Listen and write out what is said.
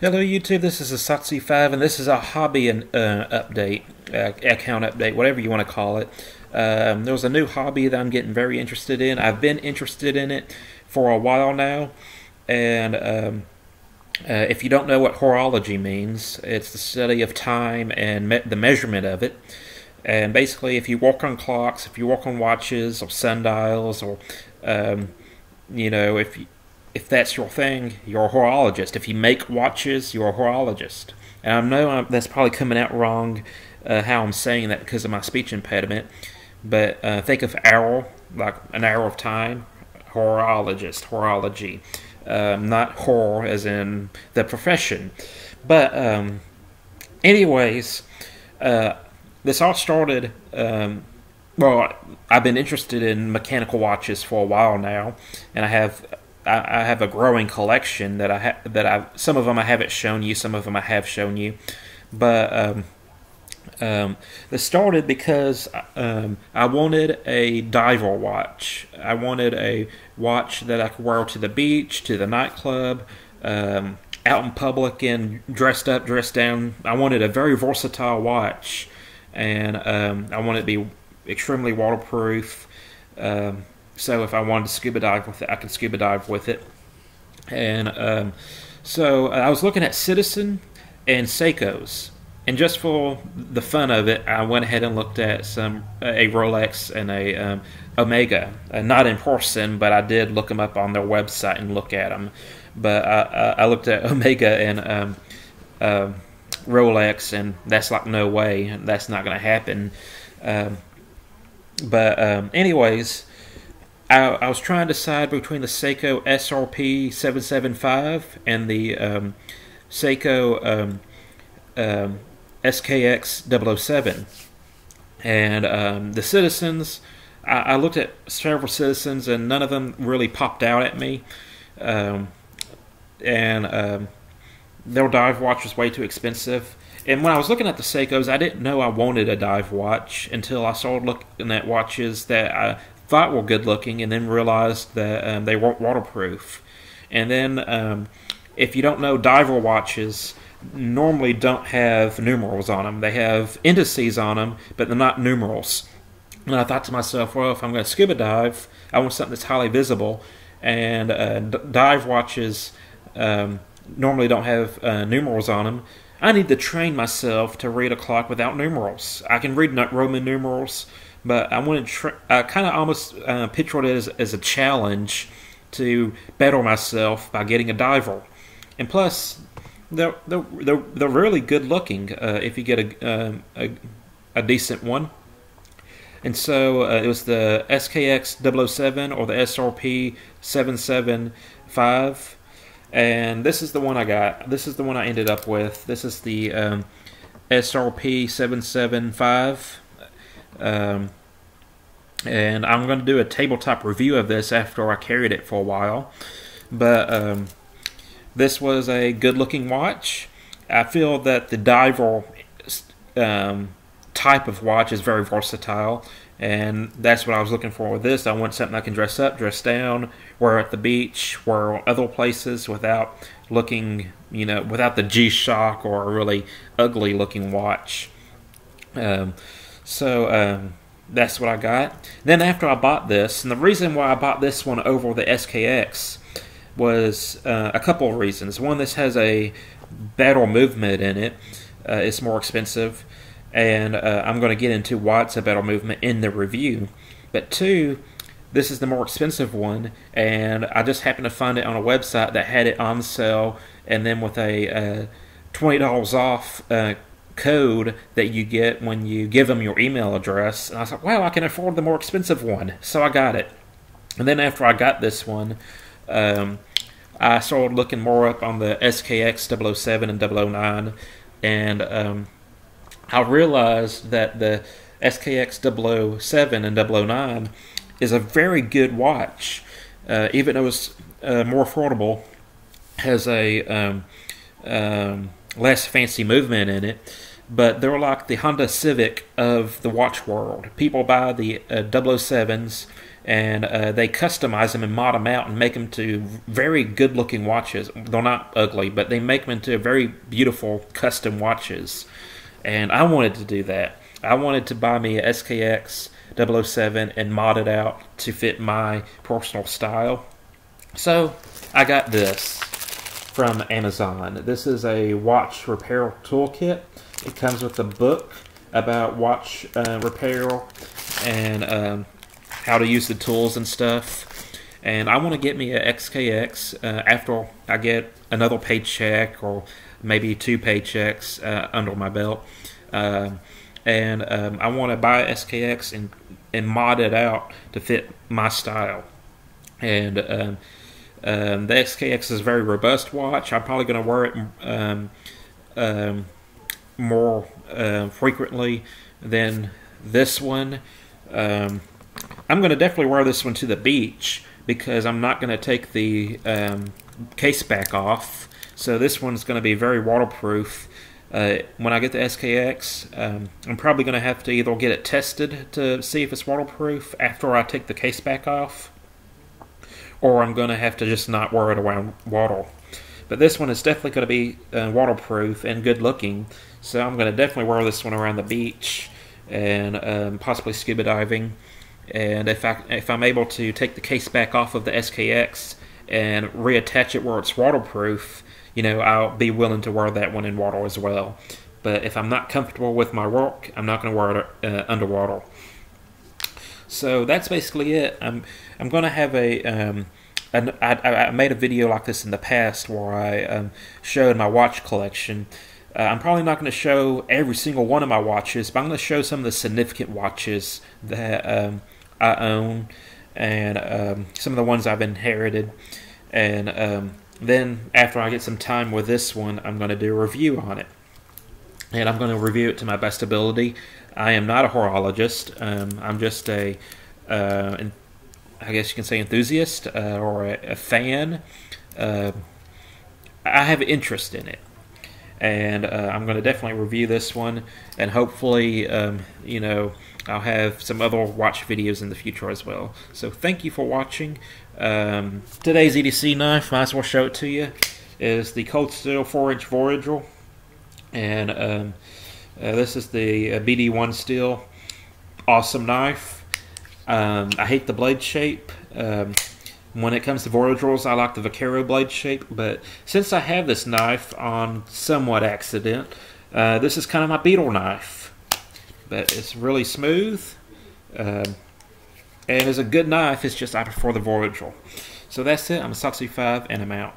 Hello YouTube, this is a Satsi5 and this is a hobby update, account update, whatever you want to call it. There was a new hobby that I'm getting very interested in. I've been interested in it for a while now, and if you don't know what horology means, it's the study of time and the measurement of it. And basically, if you work on clocks, if you work on watches or sundials, or you know, if that's your thing, you're a horologist. If you make watches, you're a horologist. And I know that's probably coming out wrong, how I'm saying that because of my speech impediment. But think of hour, like an hour of time. Horologist, horology. Not whore as in the profession. But anyways, this all started... well, I've been interested in mechanical watches for a while now, and I have a growing collection that some of them I haven't shown you, some of them I have shown you, but this started because I wanted a diver watch. I wanted a watch that I could wear to the beach, to the nightclub, out in public, and dressed up, dressed down. I wanted a very versatile watch, and I wanted it to be extremely waterproof. So if I wanted to scuba dive with it, I could scuba dive with it. And so I was looking at Citizen and Seiko's. And just for the fun of it, I went ahead and looked at a Rolex and a Omega. Not in person, but I did look them up on their website and look at them. But I looked at Omega and Rolex, and that's like, no way. That's not going to happen. But anyways... I was trying to decide between the Seiko SRP 775 and the Seiko SKX 007. And the Citizens, I looked at several Citizens and none of them really popped out at me. And their dive watch was way too expensive. And when I was looking at the Seikos, I didn't know I wanted a dive watch until I started looking at watches that I thought were good looking, and then realized that they weren't waterproof. And then if you don't know, diver watches normally don't have numerals on them. They have indices on them, but they're not numerals. And I thought to myself, well, if I'm going to scuba dive, I want something that's highly visible. And dive watches normally don't have numerals on them. I need to train myself to read a clock without numerals. I can read Roman numerals, but I want to. I kind of almost pictured it as a challenge to better myself by getting a diver. And plus, they're really good looking if you get a decent one. And so it was the SKX 007 or the SRP 775. And this is the one I got. This is the one I ended up with. This is the SRP 775. And I'm going to do a tabletop review of this after I carried it for a while. But this was a good-looking watch. I feel that the diver type of watch is very versatile, and that's what I was looking for with this. I want something I can dress up, dress down, wear at the beach, wear other places without looking, without the G-Shock or a really ugly-looking watch. So that's what I got. Then after I bought this, and the reason why I bought this one over the SKX was a couple of reasons. One, this has a better movement in it. It's more expensive, and I'm going to get into why it's a better movement in the review. But two, this is the more expensive one, and I just happened to find it on a website that had it on sale, and then with a $20 off code that you get when you give them your email address. And I was like, wow, I can afford the more expensive one. So I got it. And then after I got this one, I started looking more up on the SKX 007 and 009, and I realized that the SKX 007 and 009 is a very good watch. Even though it's more affordable, has a less fancy movement in it, but they're like the Honda Civic of the watch world. People buy the 007s and they customize them and mod them out and make them to very good-looking watches. They're not ugly, but they make them into very beautiful custom watches. And I wanted to do that. I wanted to buy me a SKX 007 and mod it out to fit my personal style. So I got this from Amazon. This is a watch repair toolkit. It comes with a book about watch repair and how to use the tools and stuff. And I want to get me a XKX after I get another paycheck or maybe 2 paychecks under my belt. I want to buy a SKX and mod it out to fit my style. And the SKX is a very robust watch. I'm probably going to wear it more frequently than this one. I'm going to definitely wear this one to the beach because I'm not going to take the case back off. So this one's going to be very waterproof. When I get the SKX, I'm probably going to have to either get it tested to see if it's waterproof after I take the case back off, or I'm going to have to just not wear it around water. But this one is definitely going to be waterproof and good looking, so I'm going to definitely wear this one around the beach and possibly scuba diving. And if I'm able to take the case back off of the SKX and reattach it where it's waterproof, you know, I'll be willing to wear that one in water as well. But if I'm not comfortable with my work, I'm not going to wear it underwater. So that's basically it. I'm going to have I made a video like this in the past where I showed my watch collection. I'm probably not going to show every single one of my watches, but I'm going to show some of the significant watches that I own and some of the ones I've inherited. And then after I get some time with this one, I'm going to do a review on it. And I'm going to review it to my best ability. I am not a horologist. I'm just I guess you can say enthusiast or a fan. I have interest in it. And I'm going to definitely review this one. And hopefully, you know, I'll have some other watch videos in the future as well. So thank you for watching. Today's EDC knife, might as well show it to you, is the Cold Steel 4-inch Voyager. And this is the BD1 steel. Awesome knife. I hate the blade shape. When it comes to Voyagers, I like the Vaquero blade shape, but since I have this knife on somewhat accident, this is kind of my Beetle knife. But it's really smooth, and it's a good knife, it's just I prefer the Voyager. So that's it, I'm a Soxy 5, and I'm out.